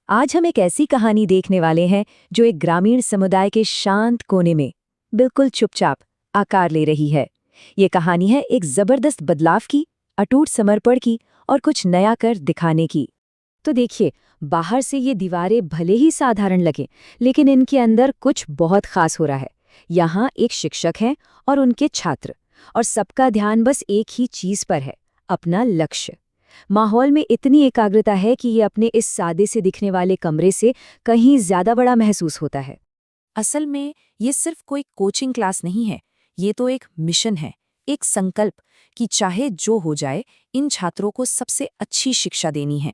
आज हम एक ऐसी कहानी देखने वाले हैं जो एक ग्रामीण समुदाय के शांत कोने में बिल्कुल चुपचाप आकार ले रही है। ये कहानी है एक जबरदस्त बदलाव की, अटूट समर्पण की और कुछ नया कर दिखाने की। तो देखिए, बाहर से ये दीवारें भले ही साधारण लगे, लेकिन इनके अंदर कुछ बहुत खास हो रहा है। यहाँ एक शिक्षक हैं और उनके छात्र, और सबका ध्यान बस एक ही चीज पर है, अपना लक्ष्य। माहौल में इतनी एकाग्रता है कि ये अपने इस सादे से दिखने वाले कमरे से कहीं ज्यादा बड़ा महसूस होता है। असल में ये सिर्फ कोई कोचिंग क्लास नहीं है, ये तो एक मिशन है, एक संकल्प कि चाहे जो हो जाए, इन छात्रों को सबसे अच्छी शिक्षा देनी है।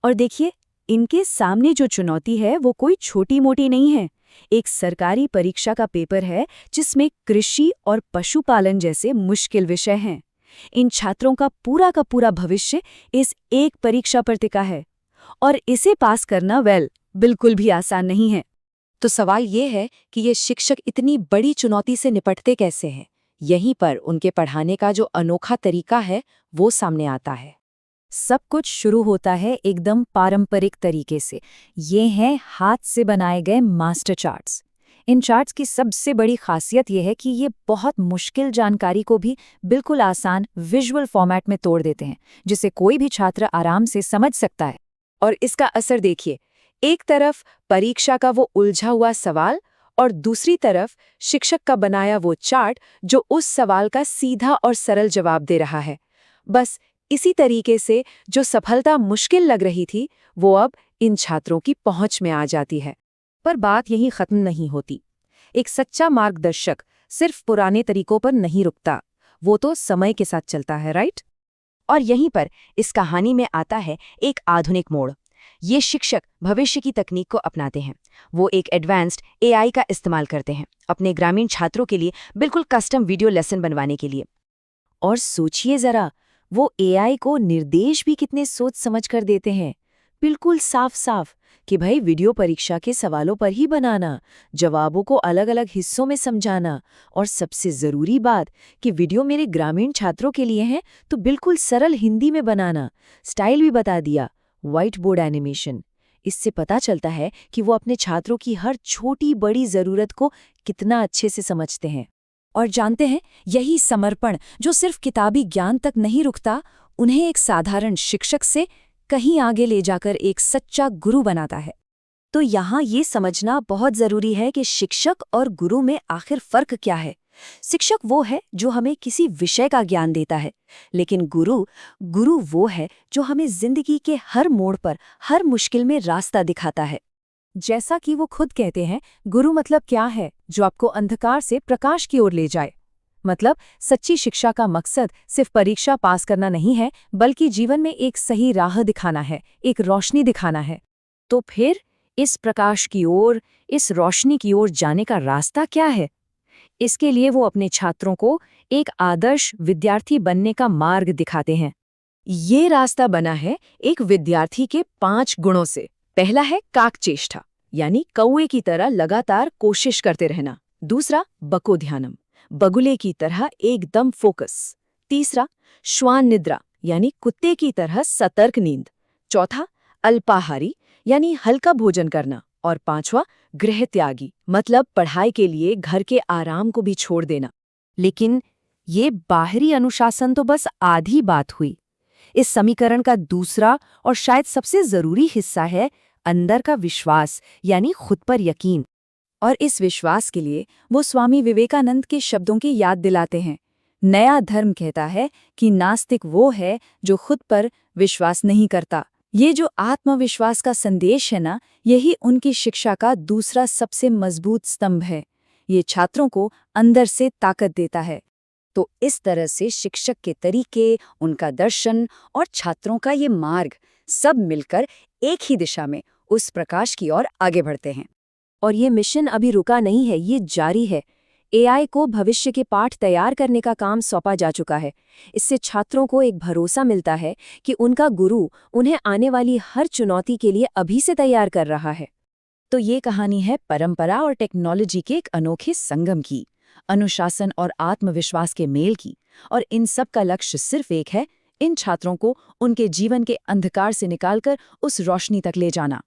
और देखिए, इनके सामने जो चुनौती है वो कोई छोटी मोटी नहीं है। एक सरकारी परीक्षा का पेपर है जिसमें कृषि और पशुपालन जैसे मुश्किल विषय हैं। इन छात्रों का पूरा भविष्य इस एक परीक्षा पर टिका है, और इसे पास करना बिल्कुल भी आसान नहीं है। तो सवाल ये है कि ये शिक्षक इतनी बड़ी चुनौती से निपटते कैसे हैं? यहीं पर उनके पढ़ाने का जो अनोखा तरीका है, वो सामने आता है। सब कुछ शुरू होता है एकदम पारंपरिक तरीके से। ये हैं हाथ से बनाए गए मास्टर चार्ट्स। इन चार्ट्स की सबसे बड़ी खासियत यह है कि ये बहुत मुश्किल जानकारी को भी बिल्कुल आसान विजुअल फॉर्मेट में तोड़ देते हैं, जिसे कोई भी छात्र आराम से समझ सकता है। और इसका असर देखिए, एक तरफ परीक्षा का वो उलझा हुआ सवाल और दूसरी तरफ शिक्षक का बनाया वो चार्ट जो उस सवाल का सीधा और सरल जवाब दे रहा है। बस इसी तरीके से जो सफलता मुश्किल लग रही थी, वो अब इन छात्रों की पहुंच में आ जाती है। पर बात यहीं खत्म नहीं होती। एक सच्चा मार्गदर्शक सिर्फ पुराने तरीकों पर नहीं रुकता, वो तो समय के साथ चलता है, राइट? और यहीं पर इस कहानी में आता है एक आधुनिक मोड़। ये शिक्षक भविष्य की तकनीक को अपनाते हैं। वो एक एडवांस्ड एआई का इस्तेमाल करते हैं अपने ग्रामीण छात्रों के लिए, बिल्कुल कस्टम वीडियो लेसन बनवाने के लिए। और सोचिए जरा, वो एआई को निर्देश भी कितने सोच समझ कर देते हैं। बिल्कुल साफ साफ कि भाई वीडियो परीक्षा के सवालों पर ही बनाना, जवाबों को अलग अलग हिस्सों में समझाना, और सबसे जरूरी बात कि वीडियो मेरे ग्रामीण छात्रों के लिए है तो बिल्कुल सरल हिंदी में बनाना। स्टाइल भी बता दिया, व्हाइट बोर्ड एनिमेशन। इससे पता चलता है कि वो अपने छात्रों की हर छोटी बड़ी जरूरत को कितना अच्छे से समझते हैं। और जानते हैं, यही समर्पण जो सिर्फ किताबी ज्ञान तक नहीं रुकता, उन्हें एक साधारण शिक्षक से कहीं आगे ले जाकर एक सच्चा गुरु बनाता है। तो यहाँ ये समझना बहुत जरूरी है कि शिक्षक और गुरु में आखिर फर्क क्या है। शिक्षक वो है जो हमें किसी विषय का ज्ञान देता है, लेकिन गुरु वो है जो हमें जिंदगी के हर मोड़ पर, हर मुश्किल में रास्ता दिखाता है। जैसा कि वो खुद कहते हैं, गुरु मतलब क्या है? जो आपको अंधकार से प्रकाश की ओर ले जाए। मतलब सच्ची शिक्षा का मकसद सिर्फ परीक्षा पास करना नहीं है, बल्कि जीवन में एक सही राह दिखाना है, एक रोशनी दिखाना है। तो फिर इस प्रकाश की ओर, इस रोशनी की ओर जाने का रास्ता क्या है? इसके लिए वो अपने छात्रों को एक आदर्श विद्यार्थी बनने का मार्ग दिखाते हैं। ये रास्ता बना है एक विद्यार्थी के 5 गुणों से। पहला है काकचेष्टा, यानी कौवे की तरह लगातार कोशिश करते रहना। दूसरा बको ध्यानम, बगुले की तरह एकदम फोकस। तीसरा श्वान निद्रा, यानी कुत्ते की तरह सतर्क नींद। चौथा अल्पाहारी, यानी हल्का भोजन करना। और पांचवा गृह त्यागी, मतलब पढ़ाई के लिए घर के आराम को भी छोड़ देना। लेकिन ये बाहरी अनुशासन तो बस आधी बात हुई। इस समीकरण का दूसरा और शायद सबसे जरूरी हिस्सा है अंदर का विश्वास, यानी खुद पर यकीन। और इस विश्वास के लिए वो स्वामी विवेकानंद के शब्दों की याद दिलाते हैं। नया धर्म कहता है कि नास्तिक वो है जो खुद पर विश्वास नहीं करता। ये जो आत्मविश्वास का संदेश है ना, यही उनकी शिक्षा का दूसरा सबसे मजबूत स्तंभ है। ये छात्रों को अंदर से ताकत देता है। तो इस तरह से शिक्षक के तरीके, उनका दर्शन और छात्रों का ये मार्ग, सब मिलकर एक ही दिशा में उस प्रकाश की ओर आगे बढ़ते हैं। और ये मिशन अभी रुका नहीं है, ये जारी है। एआई को भविष्य के पाठ तैयार करने का काम सौंपा जा चुका है। इससे छात्रों को एक भरोसा मिलता है कि उनका गुरु उन्हें आने वाली हर चुनौती के लिए अभी से तैयार कर रहा है। तो ये कहानी है परंपरा और टेक्नोलॉजी के एक अनोखे संगम की, अनुशासन और आत्मविश्वास के मेल की। और इन सब का लक्ष्य सिर्फ एक है, इन छात्रों को उनके जीवन के अंधकार से निकालकर उस रोशनी तक ले जाना।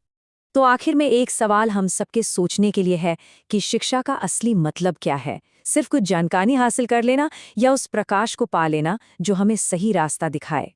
तो आखिर में एक सवाल हम सबके सोचने के लिए है कि शिक्षा का असली मतलब क्या है? सिर्फ कुछ जानकारी हासिल कर लेना या उस प्रकाश को पा लेना जो हमें सही रास्ता दिखाए?